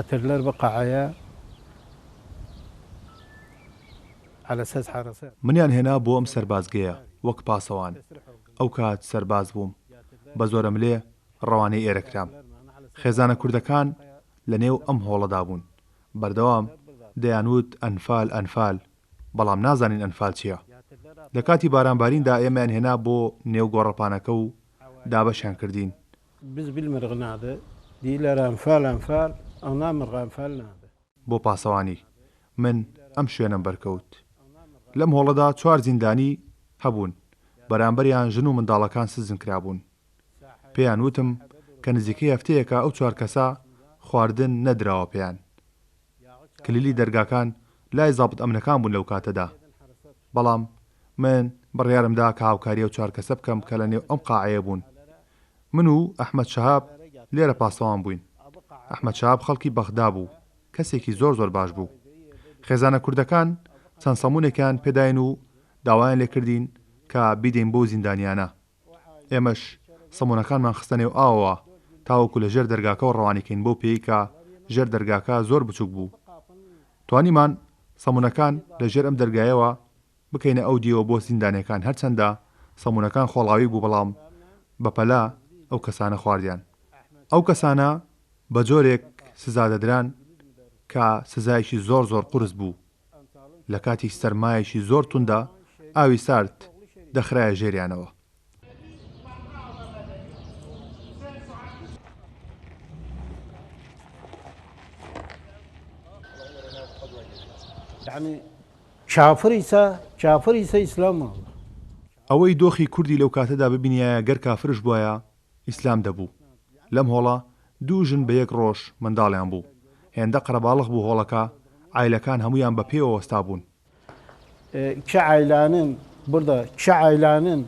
ترلر بقعايا على اساس حراسات منیان هێنا بۆ ئەم سەربازگەیە وەک پاسەوان. ئەو کات سەرباز بووم بە زۆرم لێ ڕەوانەی ئێرەکرام. خێزانە کوردەکان لە نێو ئەم هۆڵەدا بوون. بەردەوام دەیانوت ئەنفال ئەنفال، بەڵام نازانین ئەنفال چییە. لە کاتی بارانباریندا ئێمەیان هێنا بۆ نێو گۆڕەپانەکە و دابەشیان کردین. biz bilmirğinadı diler أنفال أنفال أو نامرغ أنفال ناده بۆ پاسەوانی من ئەم شوێنم بەرکەوت. لەم هۆڵەدا 4 زیندانی هەبوون. بەرامبەریان ژن و منداڵەکان سزن کرابوون. پێیان وتم کە نزیکەی هەفتەیەکە ئەو 4 کەسە خواردن نەدراوە پێیان. کلیلی دەرگاکان لای زابط ئەمنەکان بوون لەو کاتەدا. بەڵام من بڕیارمدا کە هاوکاری ئەو 4 کەسە بکەم کە لە نێو ئەم قاعەیە بوون. من و ئەحمەد شەهاب لێرە پاسەوان بووین. ئەحمەد شەهاب خەڵکی بەغدا بوو، کەسێکی زۆر باش بوو. خێزانە کوردەکان چەند سەمونێکیان پێداین و داوایان لێ کردین کە بیدەین بۆ زیندانیانە. ئێمەش سەمونەکانمان خستە نێو ئاوەوە تاوەکو لە ژێر دەرگاکە ڕەوانیکەین بۆ پێی کە ژێر دەرگاکە زۆر بچووک بوو. توانیمان سەمونەکان لە ژێر ئەم دەرگایەوە بکەینە ئەو دیەوە بۆ زیندانیەکان، هەرچەندە سەمونەکان خۆڵاوی بوو، بەڵام بەپەلا ئەو کەسانە خواردیان. ئەو کەسانە بە جۆرێک سزا دەدران کە سزایشی زۆر قورس بوو. لە کاتی سەرمایەشی زۆر توندا ئاوی سارد دەخرایە ژێریانەوە. يعني كافر إيسا إسلام الله ئەوەی دۆخی کوردی لەو کاتەدا ببینایە گەر کافرش بووایە ئیسلام دەبوو. لەم هۆڵە 2 ژن بە یەک ڕۆژ منداڵیان بوو. هێندە قەرەباڵغ بوو هۆڵەکە، عایلەکان هەمویان بە پێوە وەستا بوون. كي عيلانن burada كي عيلانن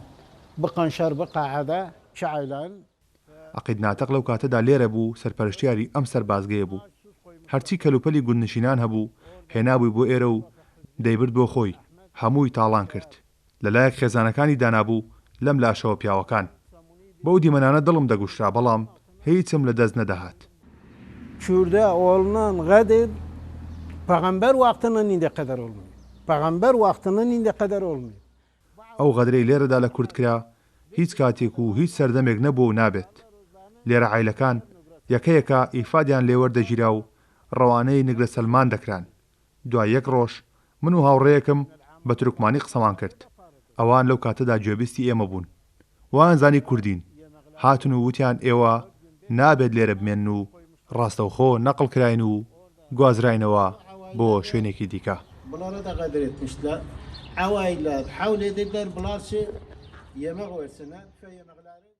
بقنشر بقعده كي عيلان عەقید ناتەق لەو کاتەدا لێرە بوو، سەرپەرشتیاری ئەم سەربازگەیە بوو. هەرچی کەلوپەلی گوندنشینان هەبوو هێنابووی بۆ ئێرە و دەیبرد بۆ خۆی. هەمووی تاڵان کرد. لەلایەک خێزانەکانی دانابوو لەم لاشەوە پیاوەکان. بەو دیمەنانە دڵم دەگوشرا، بەڵام هیچم لە دەست نەدەهات. Kürde olunan Kadir Peygamber vaktinin inde kadar olmuyor. Peygamber vaktinin inde kadar olmuyor. ئەو غەدرەی لێرەدا لە کورد کرا هیچ کاتێک و هیچ سەردەمێک نەبوو و نابێت. لێرە عایلەکان یەکەیەکە ئیفادیان لێوەردەگیرا و ڕەوانەی نگرە سەلمان دەکران. دوای 1 ڕۆژ من و هاوڕێیەکم بە تورکمانی قسەمان کرد. ئەوان لەو کاتەدا گوێبیستی ئێمە بوون. وانزانی کوردین. هاتن و وتیان ئێوە نابێت لێرە بمێن و ڕاستەوخۆ نەقڵ کراین و گوازراینەوە بۆ شوێنێکی دیکە. Bunlara da kadir etmişler. Avaylar, havle dediler, bunlar yemek versinler, köy yemekleri.